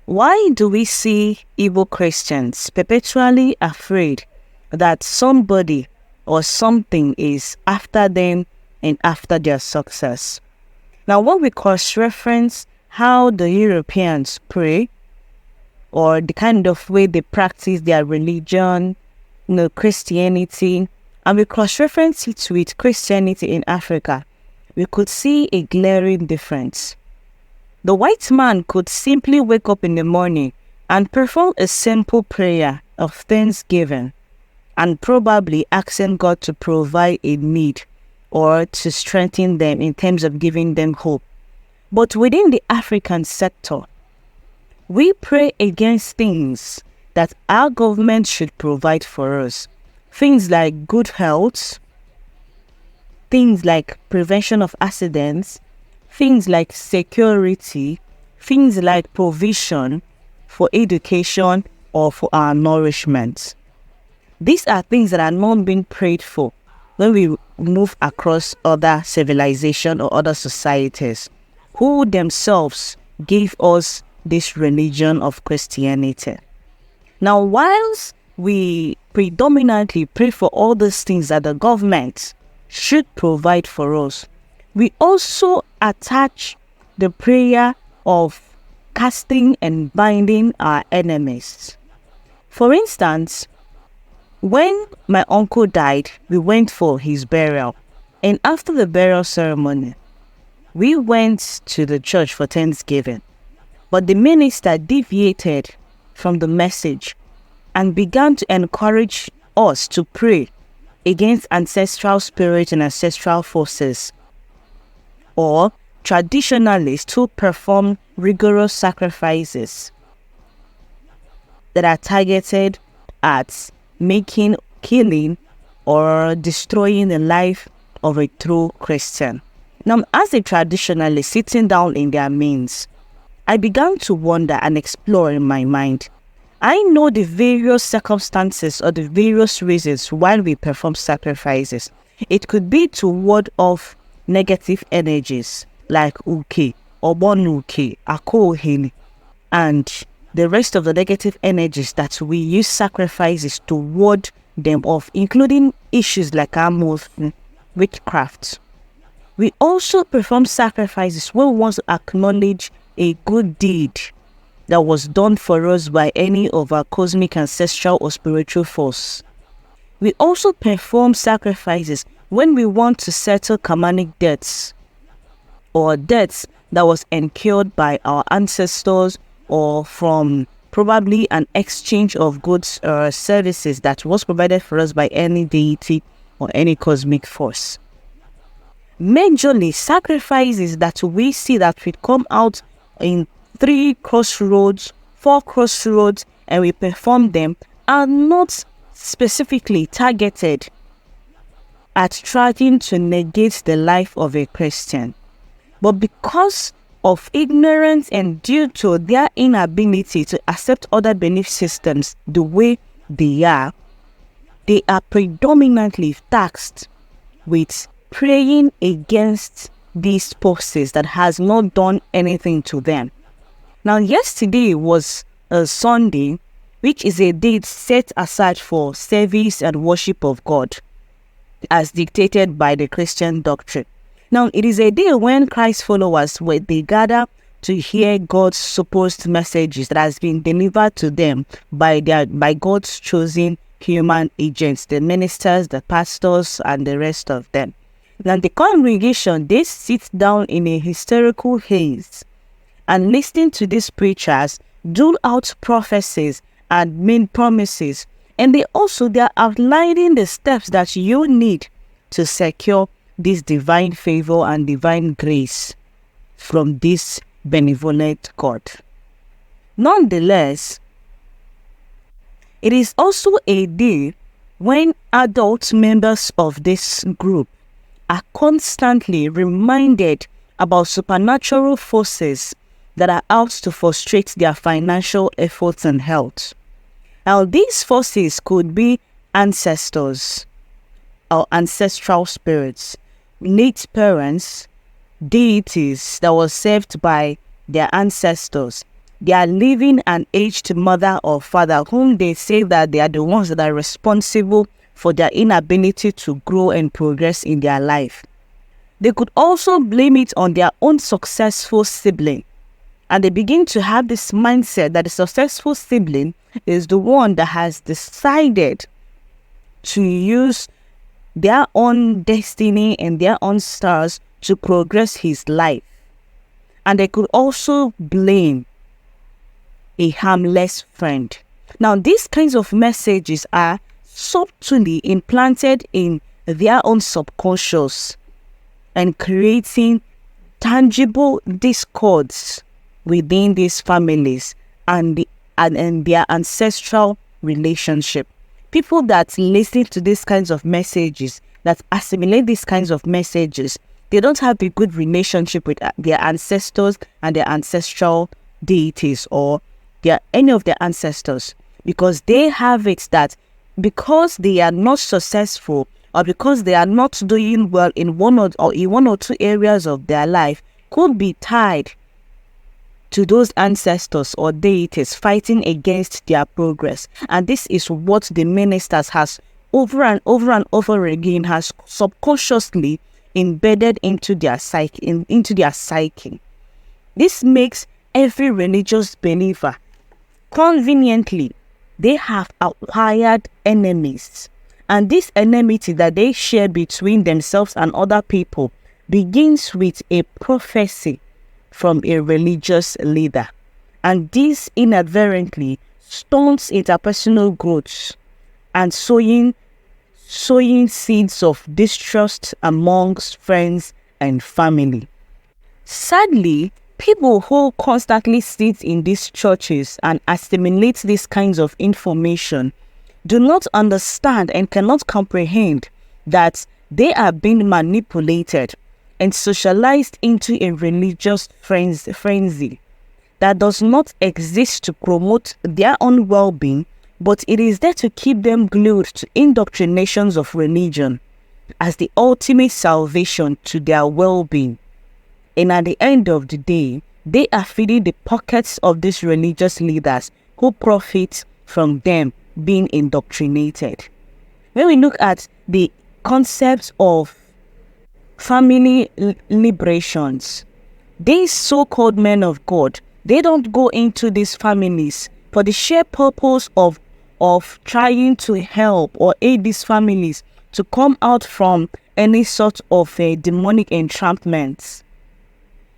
Why do we see Igbo Christians perpetually afraid that somebody or something is after them and after their success? Now, when we cross-reference how the Europeans pray or the kind of way they practice their religion, Christianity, and we cross-reference it with Christianity in Africa, we could see a glaring difference. The white man could simply wake up in the morning and perform a simple prayer of thanksgiving and probably asking God to provide a need or to strengthen them in terms of giving them hope. But within the African sector, we pray against things that our government should provide for us. Things like good health, things like prevention of accidents, things like security, things like provision for education or for our nourishment. These are things that are not being prayed for when we move across other civilization or other societies who themselves gave us this religion of Christianity. Now, whilst we predominantly pray for all those things that the government should provide for us, we also attach the prayer of casting and binding our enemies. For instance, when my uncle died, we went for his burial. And after the burial ceremony, we went to the church for Thanksgiving. But the minister deviated from the message and began to encourage us to pray against ancestral spirits and ancestral forces, or traditionalists who perform rigorous sacrifices that are targeted at killing or destroying the life of a true Christian. Now, as a traditionalist sitting down in their means, I began to wonder and explore in my mind. I know the various circumstances or the various reasons why we perform sacrifices. It could be to ward off negative energies like uke, obonuke, akohini, and the rest of the negative energies that we use sacrifices to ward them off, including issues like amoth, witchcraft. We also perform sacrifices when we want to acknowledge a good deed that was done for us by any of our cosmic, ancestral, or spiritual force. We also perform sacrifices when we want to settle karmic debts or debts that was incurred by our ancestors or from probably an exchange of goods or services that was provided for us by any deity or any cosmic force. Majorly, sacrifices that we see that we come out in 3 crossroads, 4 crossroads, and we perform them are not specifically targeted at trying to negate the life of a Christian. But because of ignorance and due to their inability to accept other belief systems the way they are predominantly tasked with praying against these forces that has not done anything to them. Now, yesterday was a Sunday, which is a day set aside for service and worship of God, as dictated by the Christian doctrine. Now, it is a day when Christ followers, they gather to hear God's supposed messages that has been delivered to them by God's chosen human agents, the ministers, the pastors, and the rest of them. Now, the congregation, they sit down in a hysterical haze and listen to these preachers dole out prophecies and main promises. And they are outlining the steps that you need to secure this divine favor and divine grace from this benevolent God. Nonetheless, it is also a day when adult members of this group are constantly reminded about supernatural forces that are out to frustrate their financial efforts and health. Now, these forces could be ancestors or ancestral spirits, late parents, deities that were served by their ancestors, They are leaving an aged mother or father whom they say that they are the ones that are responsible for their inability to grow and progress in their life. They could also blame it on their own successful sibling. And they begin to have this mindset that the successful sibling is the one that has decided to use their own destiny and their own stars to progress his life. And they could also blame a harmless friend. Now, these kinds of messages are subtly implanted in their own subconscious and creating tangible discords within these families and their ancestral relationship. People that listen to these kinds of messages, that assimilate these kinds of messages, they don't have a good relationship with their ancestors and their ancestral deities or any of their ancestors, because they have it that because they are not successful or because they are not doing well in one or two areas of their life could be tied to those ancestors or deities fighting against their progress. And this is what the ministers has over and over again has subconsciously embedded into their psyche. This makes every religious believer conveniently, they have acquired enemies, and this enmity that they share between themselves and other people begins with a prophecy from a religious leader, and this inadvertently stunts interpersonal growth and sowing seeds of distrust amongst friends and family. Sadly, people who constantly sit in these churches and assimilate these kinds of information do not understand and cannot comprehend that they are being manipulated and socialized into a religious frenzy that does not exist to promote their own well-being, but it is there to keep them glued to indoctrinations of religion as the ultimate salvation to their well-being. And at the end of the day, they are feeding the pockets of these religious leaders who profit from them being indoctrinated. When we look at the concept of family liberations, these so-called men of God, they don't go into these families for the sheer purpose of trying to help or aid these families to come out from any sort of a demonic entrapment.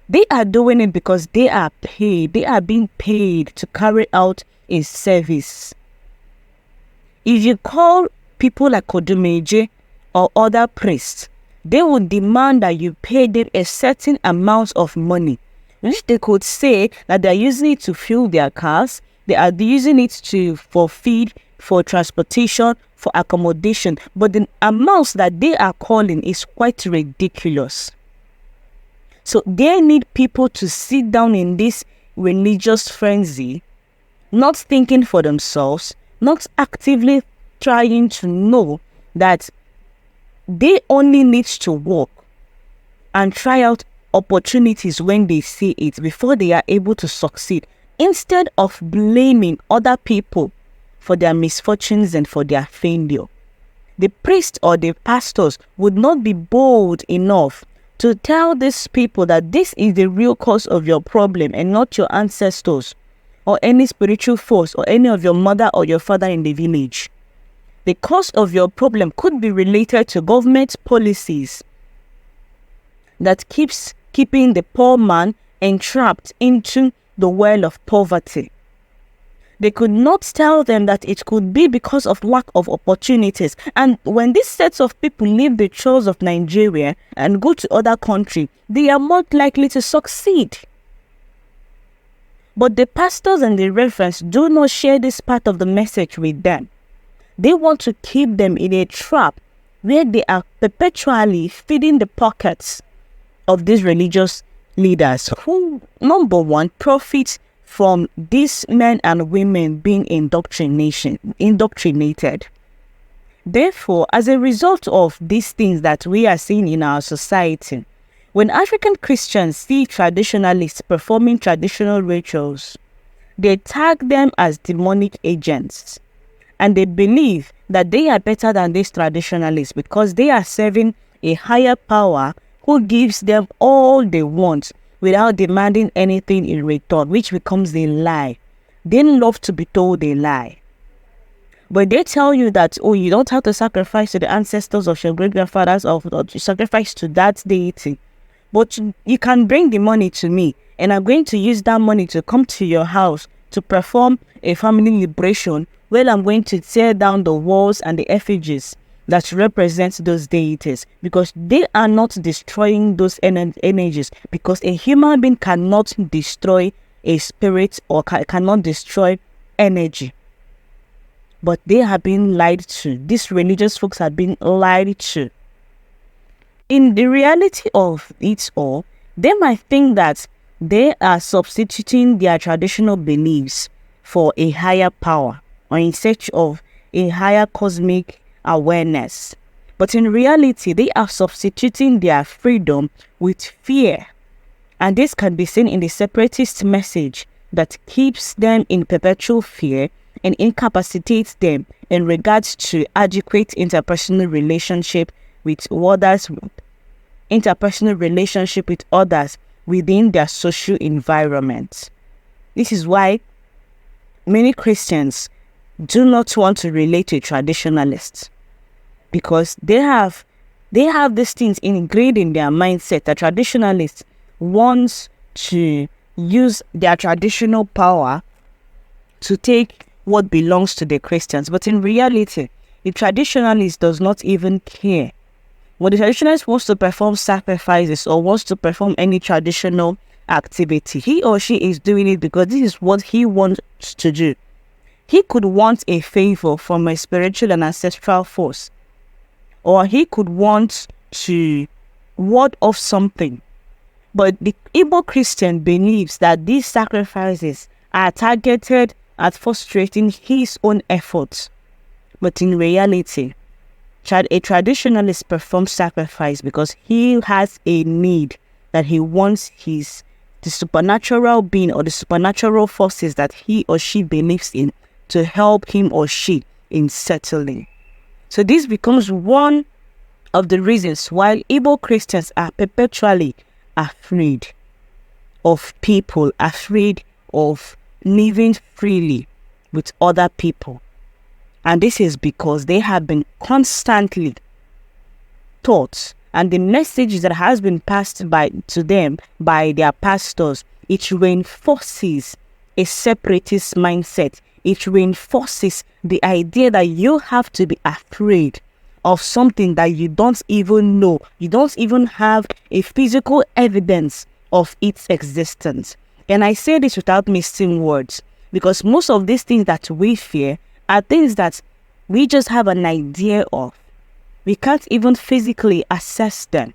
They are doing it because they are paid. They are being paid to carry out a service. If you call people like Odumeje or other priests, they would demand that you pay them a certain amount of money, which they could say that they are using it to fuel their cars, they are using it for feed, for transportation, for accommodation. But the amounts that they are calling is quite ridiculous. So they need people to sit down in this religious frenzy, not thinking for themselves, not actively trying to know that they only need to work and try out opportunities when they see it before they are able to succeed, instead of blaming other people for their misfortunes and for their failure. The priest or the pastors would not be bold enough to tell these people that this is the real cause of your problem and not your ancestors or any spiritual force or any of your mother or your father in the village. The cause of your problem could be related to government policies that keeps keeping the poor man entrapped into the well of poverty. They could not tell them that it could be because of lack of opportunities. And when these sets of people leave the shores of Nigeria and go to other countries, they are more likely to succeed. But the pastors and the reverends do not share this part of the message with them. They want to keep them in a trap where they are perpetually feeding the pockets of these religious leaders who, number one, profit from these men and women being indoctrinated. Therefore, as a result of these things that we are seeing in our society, when African Christians see traditionalists performing traditional rituals, They tag them as demonic agents. And they believe that they are better than these traditionalists because they are serving a higher power who gives them all they want without demanding anything in return, which becomes a lie. They love to be told a lie. But they tell you that, oh, you don't have to sacrifice to the ancestors of your great-grandfathers or to sacrifice to that deity. But you can bring the money to me, and I'm going to use that money to come to your house to perform a family liberation where I'm going to tear down the walls and the effigies that represent those deities, because they are not destroying those energies, because a human being cannot destroy a spirit or cannot destroy energy. But they have been lied to. These religious folks have been lied to. In the reality of it all, they might think that they are substituting their traditional beliefs for a higher power or in search of a higher cosmic awareness. But in reality, they are substituting their freedom with fear. And this can be seen in the separatist message that keeps them in perpetual fear and incapacitates them in regards to adequate interpersonal relationship with others, within their social environment. This is why many Christians do not want to relate to traditionalists, because they have these things ingrained in their mindset that traditionalists want to use their traditional power to take what belongs to the Christians. But in reality, the traditionalist does not even care. When the traditionalist wants to perform sacrifices or wants to perform any traditional activity, he or she is doing it because this is what he wants to do. He could want a favor from a spiritual and ancestral force, or he could want to ward off something. But the Igbo Christian believes that these sacrifices are targeted at frustrating his own efforts. But in reality, a traditionalist performs sacrifice because he has a need that he wants the supernatural being or the supernatural forces that he or she believes in to help him or she in settling. So this becomes one of the reasons why Igbo Christians are perpetually afraid of people, afraid of living freely with other people. And this is because they have been constantly taught, and the message that has been passed to them by their pastors, it reinforces a separatist mindset. It reinforces the idea that you have to be afraid of something that you don't even know. You don't even have a physical evidence of its existence. And I say this without missing words, because most of these things that we fear are things that we just have an idea of. We can't even physically assess them,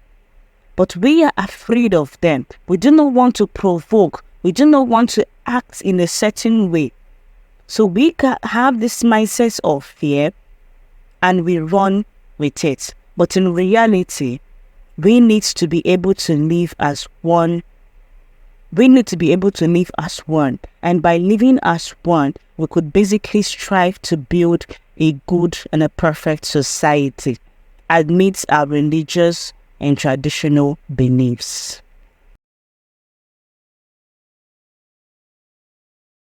but we are afraid of them. We do not want to provoke. We do not want to act in a certain way. So we can have this mindset of fear and we run with it. But in reality, we need to be able to live as one. We need to be able to live as one. And by living as one, we could basically strive to build a good and a perfect society amidst our religious and traditional beliefs.